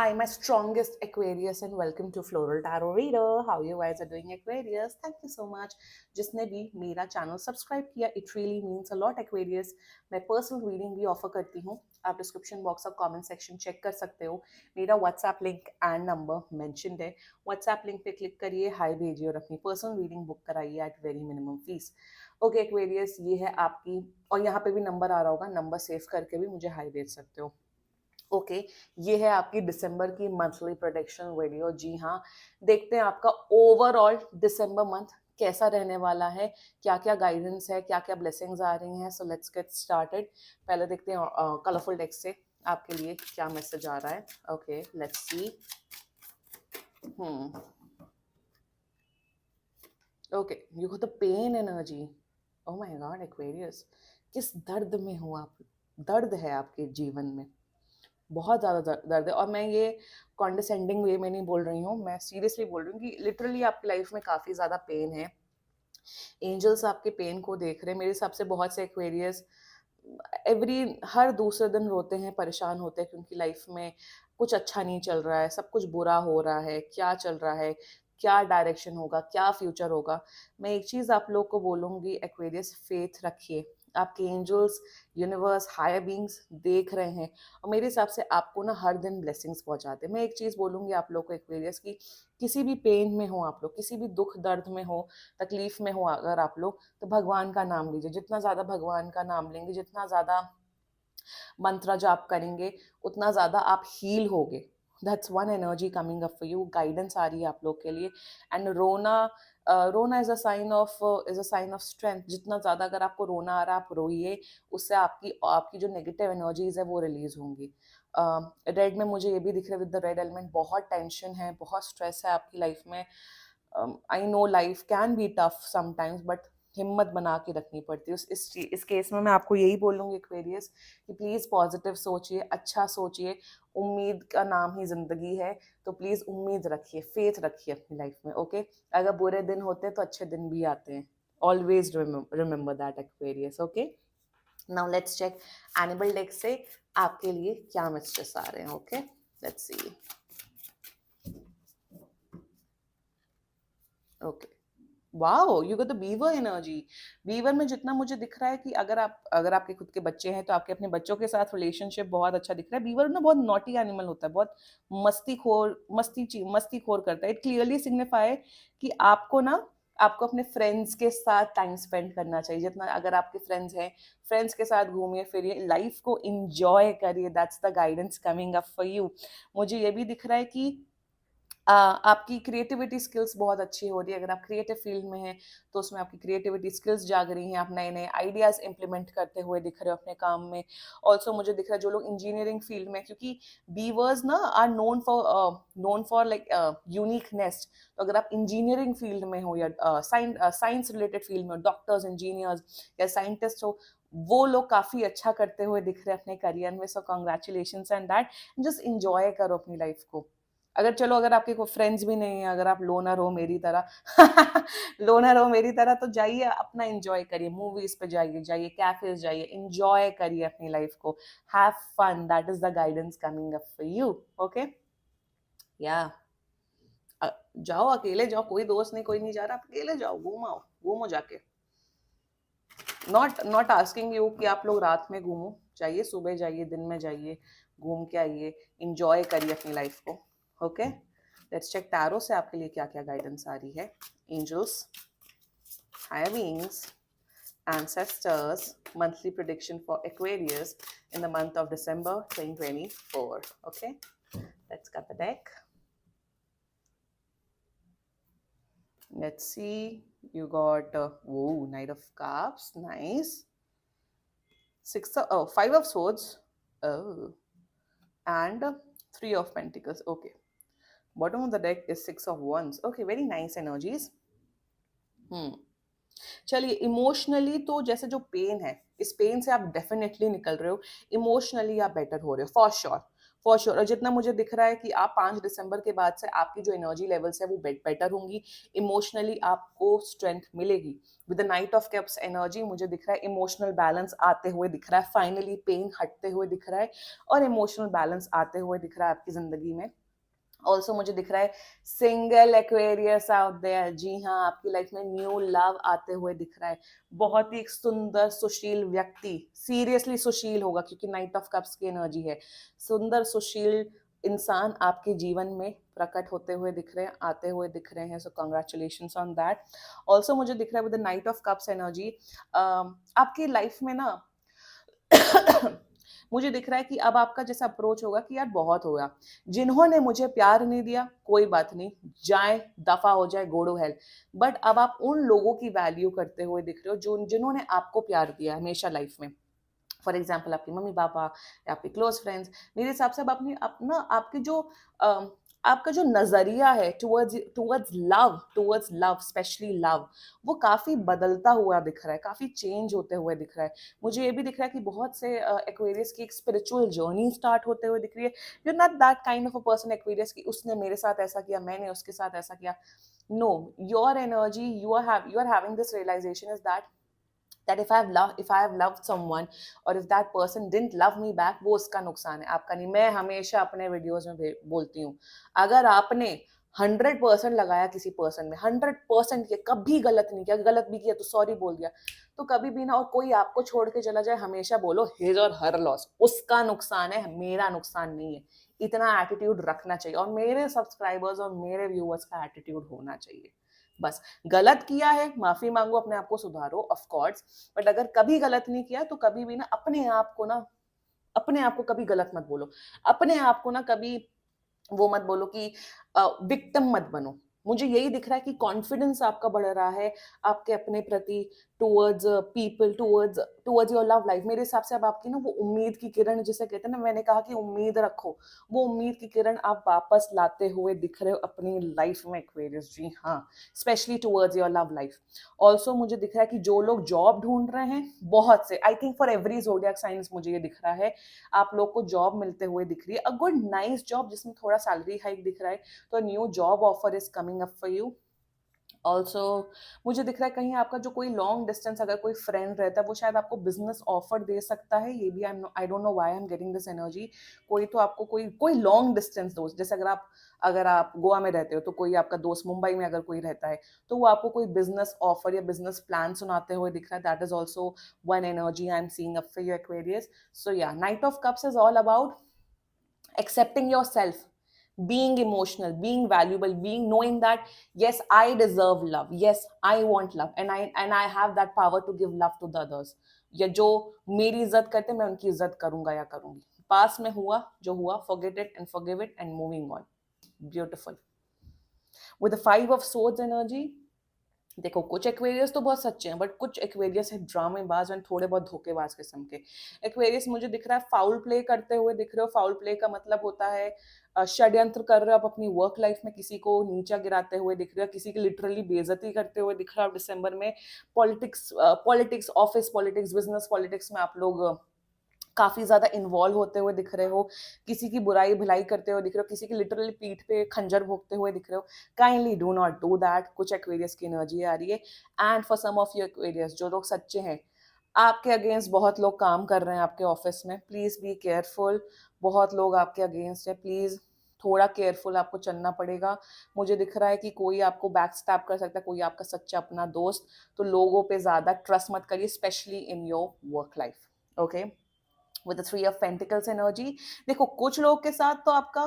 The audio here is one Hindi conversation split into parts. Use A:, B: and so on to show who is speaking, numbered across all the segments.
A: Hi, my strongest Aquarius, and welcome to Floral Tarot Reader. How you guys are doing, Aquarius? Thank you so much. जिसने भी मेरा चैनल सब्सक्राइब किया, it really means a lot, Aquarius. मैं पर्सनल रीडिंग भी ऑफर करती हूँ. आप डिस्क्रिप्शन बॉक्स और कमेंट सेक्शन चेक कर सकते हो. मेरा WhatsApp link and number mentioned है. व्हाट्सएप लिंक पे क्लिक करिए, हाई भेजिए और अपनी पर्सनल रीडिंग बुक कराइए at very minimum fees. Okay Aquarius, ये है आपकी, और यहाँ पे भी नंबर आ रहा होगा, नंबर सेव करके भी मुझे हाई भेज सकते हो. ओके ये है आपकी दिसंबर की मंथली प्रोडिक्शन वीडियो. जी हाँ, देखते हैं आपका ओवरऑल दिसंबर मंथ कैसा रहने वाला है, क्या क्या गाइडेंस है, क्या क्या ब्लेसिंग्स आ रही हैं. So let's get started. पहले देखते हैं कलरफुल डेक से आपके लिए क्या मैसेज आ रहा है. Okay let's see. Okay you got the pain energy. Oh my God Aquarius, किस दर्द में हो आप. दर्द है आपके जीवन में, बहुत ज़्यादा दर्द है. और मैं ये कॉन्डिसेंडिंग वे में नहीं बोल रही हूँ, मैं सीरियसली बोल रही हूँ कि लिटरली आपकी लाइफ में काफ़ी ज़्यादा पेन है. एंजल्स आपके पेन को देख रहे हैं. मेरे हिसाब से बहुत से एक्वेरियस हर दूसरे दिन रोते हैं, परेशान होते हैं क्योंकि लाइफ में कुछ अच्छा नहीं चल रहा है, सब कुछ बुरा हो रहा है. क्या चल रहा है, क्या डायरेक्शन होगा, क्या फ्यूचर होगा. मैं एक चीज़ आप लोग को बोलूँगी एक्वेरियस, फेथ रखिए. आपके एंजल्स, यूनिवर्स, हायर बींग्स देख रहे हैं और मेरे हिसाब से आपको ना हर दिन ब्लेसिंग्स पहुंचाते हैं. मैं एक चीज़ बोलूँगी आप लोग को एक्वेरियस की, किसी भी पेन में हो आप लोग, किसी भी दुख दर्द में हो, तकलीफ में हो अगर आप लोग, तो भगवान का नाम लीजिए. जितना ज़्यादा भगवान का नाम लेंगे, जितना ज़्यादा मंत्र जाप करेंगे, उतना ज़्यादा आप हील होगे. That's one energy coming up for you. Guidance आ रही है आप लोग के लिए. एंड रोना is a sign of strength. जितना ज़्यादा अगर आपको रोना आ रहा है, आप रोइए. उससे आपकी आपकी जो नेगेटिव एनर्जीज है वो रिलीज होंगी. रेड में मुझे ये भी दिख रहा है विद द रेड एलिमेंट, बहुत टेंशन है, बहुत स्ट्रेस है आपकी लाइफ में. I know life can be tough sometimes, but हिम्मत बना के रखनी पड़ती है. इस केस में मैं आपको यही बोलूँगी एक्वेरियस कि प्लीज़ पॉजिटिव सोचिए, अच्छा सोचिए. उम्मीद का नाम ही ज़िंदगी है, तो प्लीज़ उम्मीद रखिए, फेथ रखिए अपनी लाइफ में. ओके अगर बुरे दिन होते हैं तो अच्छे दिन भी आते हैं. Always remember that Aquarius. Okay now let's check animal deck से आपके लिए क्या मैसेजेस आ रहे हैं. Okay let's see. Okay wow, you got the beaver energy. Beaver में जितना मुझे दिख रहा है कि अगर आपके खुद के बच्चे हैं तो आपके अपने बच्चों के साथ रिलेशनशिप बहुत अच्छा दिख रहा है. बीवर ना बहुत नॉटी एनिमल होता है, बहुत मस्ती खोर करता है. इट क्लियरली सिग्निफाई कि आपको अपने फ्रेंड्स के साथ टाइम स्पेंड करना चाहिए. जितना अगर आपके फ्रेंड्स हैं, फ्रेंड्स के साथ घूमिए फिरिए, लाइफ को इंजॉय करिए. That's the guidance coming up for you. मुझे ये भी दिख रहा है कि आपकी क्रिएटिविटी स्किल्स बहुत अच्छी हो रही है. अगर आप क्रिएटिव फील्ड में हैं तो उसमें आपकी क्रिएटिविटी स्किल्स जाग रही हैं. आप नए नए आइडियाज इंप्लीमेंट करते हुए दिख रहे हो अपने काम में. ऑल्सो मुझे दिख रहा है जो लोग इंजीनियरिंग फील्ड में, क्योंकि बीवर्स ना are known for like uniqueness. तो अगर आप इंजीनियरिंग फील्ड में हो या साइंस रिलेटेड फील्ड में हो, डॉक्टर्स, इंजीनियर्स या साइंटिस्ट हो, वो लोग काफी अच्छा करते हुए दिख रहे हैं अपने करियर में. So congratulation and that. Just enjoy करो अपनी लाइफ को. अगर आपके कोई फ्रेंड्स भी नहीं है, अगर आप लोनर हो मेरी तरह लोनर हो मेरी तरह, तो जाइए अपना एंजॉय करिए. मूवीज पे जाइए कैफेज जाइए, एंजॉय करिए अपनी लाइफ को. Have fun. That is the guidance coming up for you. Okay या जाओ, अकेले जाओ, कोई दोस्त नहीं, कोई नहीं जा रहा, आप अकेले जाओ, घूमो जाके. नॉट आस्किंग यू कि आप लोग रात में घूमो. जाइए, सुबह जाइए, दिन में जाइए, घूम के आइए, इंजॉय करिए अपनी लाइफ को. ओके लेट्स चेक टैरो से आपके लिए क्या क्या गाइडेंस आ रही है. Angels, higher beings, ancestors, monthly prediction for Aquarius in the month of December 2024. Okay, let's cut the deck. Let's see. You got Knight of Cups, nice. Five of Swords, oh, and Three of Pentacles. Okay, bottom of the deck is Six of Wands. Okay, very nice energies. चलिए, इमोशनली तो जैसे जो पेन है, इस पेन से आप डेफिनेटली निकल रहे हो. इमोशनली आप बेटर हो रहे हो, फॉर श्योर। और जितना मुझे दिख रहा है कि आप 5 दिसंबर के बाद से आपकी जो एनर्जी लेवल्स है वो बेटर होंगी, इमोशनली आपको स्ट्रेंथ मिलेगी। With the night of cups energy मुझे दिख रहा है इमोशनल बैलेंस आते हुए दिख रहा है, फाइनली पेन हटते हुए दिख रहा है और इमोशनल बैलेंस आते हुए दिख रहा है आपकी जिंदगी में। ऑल्सो मुझे दिख रहा है सिंगल एक्वेरियस आउट देयर, जी हाँ, आपकी लाइफ में न्यू लव आते हुए दिख रहा है। बहुत ही एक सुंदर सुशील व्यक्ति, सीरियसली सुशील होगा क्योंकि नाइट ऑफ कप्स की एनर्जी है। सुंदर सुशील इंसान आपके जीवन में प्रकट होते हुए दिख रहे हैं, आते हुए दिख रहे हैं। सो कॉन्ग्रेचुलेशंस ऑन दैट। ऑल्सो मुझे दिख रहा है with the night of cups energy आपकी लाइफ में ना मुझे दिख रहा है कि अब आपका जैसा अप्रोच होगा कि यार बहुत हो गया, जिन्होंने मुझे प्यार नहीं दिया कोई बात नहीं, जाए दफा हो जाए, गो टू हेल। बट अब आप उन लोगों की वैल्यू करते हुए दिख रहे हो जो जिन्होंने आपको प्यार दिया हमेशा लाइफ में। फॉर एग्जाम्पल आपके मम्मी पापा या आपके क्लोज फ्रेंड्स। मेरे हिसाब से अब अपनी अपना आपके जो आपका जो नजरिया है टुवर्ड्स लव स्पेशली लव, वो काफी बदलता हुआ दिख रहा है, काफी चेंज होते हुए दिख रहा है। मुझे ये भी दिख रहा है कि बहुत से एक्वेरियस की एक स्पिरिचुअल जर्नी स्टार्ट होते हुए दिख रही है। You not that kind of a person Aquarius कि उसने मेरे साथ ऐसा किया, मैंने उसके साथ ऐसा किया। No, your energy, you are having this realization is that if I have loved someone और if that person didn't love me back, वो उसका नुकसान है, आपका नहीं। मैं हमेशा अपने वीडियोस में बोलती हूँ, अगर आपने 100% लगाया किसी पर्सन में, 100% किया, कभी गलत नहीं किया, गलत भी किया तो सॉरी बोल दिया, तो कभी भी ना, और कोई आपको छोड़ के चला जाए, हमेशा बोलो हिज और हर लॉस, उसका नुकसान है, मेरा नुकसान नहीं है। इतना एटीट्यूड रखना चाहिए और मेरे सब्सक्राइबर्स और मेरे व्यूअर्स का एटीट्यूड होना चाहिए। बस, गलत किया है माफी मांगो, अपने आप को सुधारो ऑफ कोर्स, बट अगर कभी गलत नहीं किया तो कभी भी ना अपने आप को कभी गलत मत बोलो। अपने आप को ना कभी वो मत बोलो कि विक्टिम मत बनो। मुझे यही दिख रहा है कि कॉन्फिडेंस आपका बढ़ रहा है आपके अपने प्रति, towards people, towards your love life. मेरे हिसाब से अब आपकी ना वो उम्मीद की किरण, जिसे कहते हैं ना, मैंने कहा कि उम्मीद रखो, वो उम्मीद की किरण आप वापस लाते हुए दिख रहे हो अपनी लाइफ में एक्वेरियस, जी हाँ, specially towards your love life. Also मुझे दिख रहा है कि जो लोग जॉब ढूंढ रहे हैं, बहुत से, I think for every zodiac science मुझे ये दिख रहा है, आप लोग को जॉब मिलते हुए दिख रही है, अ गुड नाइस जॉब जिसमें थोड़ा सैलरी हाइक दिख रहा है, तो new job offer is coming up for you. Also मुझे दिख रहा है कहीं आपका जो कोई लॉन्ग डिस्टेंस अगर कोई फ्रेंड रहता है, वो शायद आपको बिजनेस ऑफर दे सकता है। ये भी I don't know why I am getting this energy. कोई तो आपको कोई लॉन्ग डिस्टेंस दोस्त, जैसे अगर आप गोवा में रहते हो तो कोई आपका दोस्त मुंबई में अगर कोई रहता है, तो वो आपको कोई बिजनेस ऑफर या बिजनेस प्लान सुनाते हुए दिख रहा है। That is also one energy I am seeing up for you Aquarius. So yeah, knight of cups is all about accepting yourself, being emotional, being valuable, being knowing that yes, I deserve love, yes, I want love, and I have that power to give love to the others। या जो मेरी इज्जत करते मैं उनकी इज्जत करूंगा या करूंगी। पास में हुआ जो हुआ, forget it and forgive it and moving on। Beautiful। With the 5 of Swords energy, देखो कुछ एक्वेरियस तो बहुत सच्चे हैं, बट कुछ एक्वेरियस है ड्रामेबाज और थोड़े बहुत धोखेबाज किस्म के एक्वेरियस। मुझे दिख रहा है फाउल प्ले करते हुए दिख रहे हो। फाउल प्ले का मतलब होता है षड्यंत्र कर रहे हो, आप अपनी वर्क लाइफ में किसी को नीचा गिराते हुए दिख रहे हो, किसी की लिटरली बेइज्जती करते हुए दिख रहा है दिसंबर में। Politics, office politics, business politics में आप लोग काफी ज्यादा इन्वॉल्व होते हुए दिख रहे हो, किसी की बुराई भलाई करते हुए दिख रहे हो, किसी की लिटरली पीठ पे खंजर भोगते हुए दिख रहे हो। Kindly do not do that. कुछ एक्वेरियस की एनर्जी आ रही है। And for some of you Aquarius, जो लोग सच्चे हैं, आपके अगेंस्ट बहुत लोग काम कर रहे हैं आपके ऑफिस में, प्लीज बी केयरफुल। बहुत लोग आपके अगेंस्ट है, प्लीज थोड़ा केयरफुल आपको चलना पड़ेगा। मुझे दिख रहा है कि कोई आपको बैक स्टैप कर सकता है, कोई आपका सच्चा अपना दोस्त, तो लोगों पे ज्यादा ट्रस्ट मत करिए, specially in your work life. Okay, with the 3 of Pentacles energy, देखो कुछ लोगों के साथ तो आपका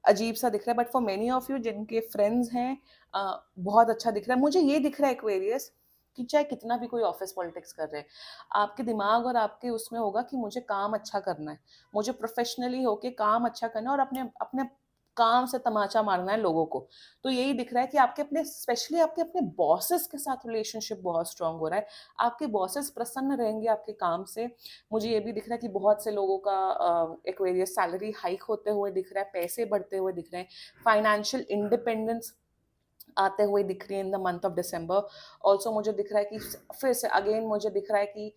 A: अजीब सा दिख रहा है, but for many of you जिनके फ्रेंड्स हैं, बहुत अच्छा दिख रहा है। मुझे ये दिख रहा है एक्वेरियस कि चाहे कितना भी कोई ऑफिस पॉलिटिक्स कर रहे हैं, आपके दिमाग और आपके उसमें होगा कि मुझे काम अच्छा करना है, मुझे प्रोफेशनली होके काम अच्छा करना है और अपने अपने काम से तमाचा मारना है लोगों को। तो यही दिख रहा है कि आपके अपने, स्पेशली आपके अपने बॉसेस के साथ रिलेशनशिप बहुत स्ट्रांग हो रहा है। आपके बॉसेस प्रसन्न रहेंगे आपके काम से। मुझे ये भी दिख रहा है कि बहुत से लोगों का एक्वेरियस सैलरी हाइक होते हुए दिख रहा है, पैसे बढ़ते हुए दिख रहे हैं, फाइनेंशियल इंडिपेंडेंस आते हुए दिख रही है in the month of December. Also मुझे दिख रहा है कि फिर से अगेन मुझे दिख रहा है कि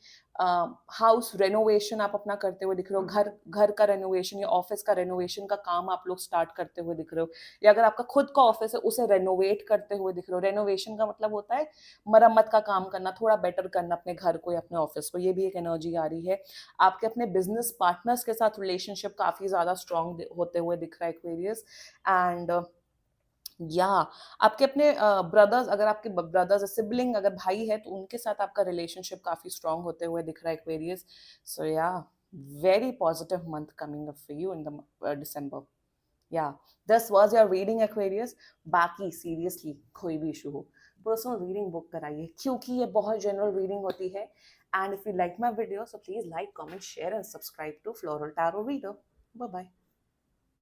A: हाउस रेनोवेशन आप अपना करते हुए दिख रहे हो, घर घर का रेनोवेशन या ऑफिस का रेनोवेशन का काम आप लोग स्टार्ट करते हुए दिख रहे हो, या अगर आपका खुद का ऑफिस है उसे रेनोवेट करते हुए दिख रहे हो। रेनोवेशन का मतलब होता है मरम्मत का काम करना, थोड़ा बेटर करना अपने घर को या अपने ऑफिस को, ये भी एक एनर्जी आ रही है। आपके अपने बिजनेस पार्टनर्स के साथ रिलेशनशिप काफी ज्यादा स्ट्रांग होते हुए दिख रहा है एक्वेरियस। एंड या आपके अपने ब्रदर्स, अगर आपके ब्रदर्स सिबलिंग अगर भाई है तो उनके साथ आपका रिलेशनशिप काफी स्ट्रांग होते हुए दिख रहा है Aquarius. So yeah, very positive month coming up for you in the December. Yeah, this was your reading Aquarius. बाकी सीरियसली कोई भी इशू हो, पर्सनल रीडिंग बुक कराइए, क्योंकि ये बहुत जनरल रीडिंग होती है। And if you like my video, so please like, comment, share and subscribe to floral tarot reader. Bye bye.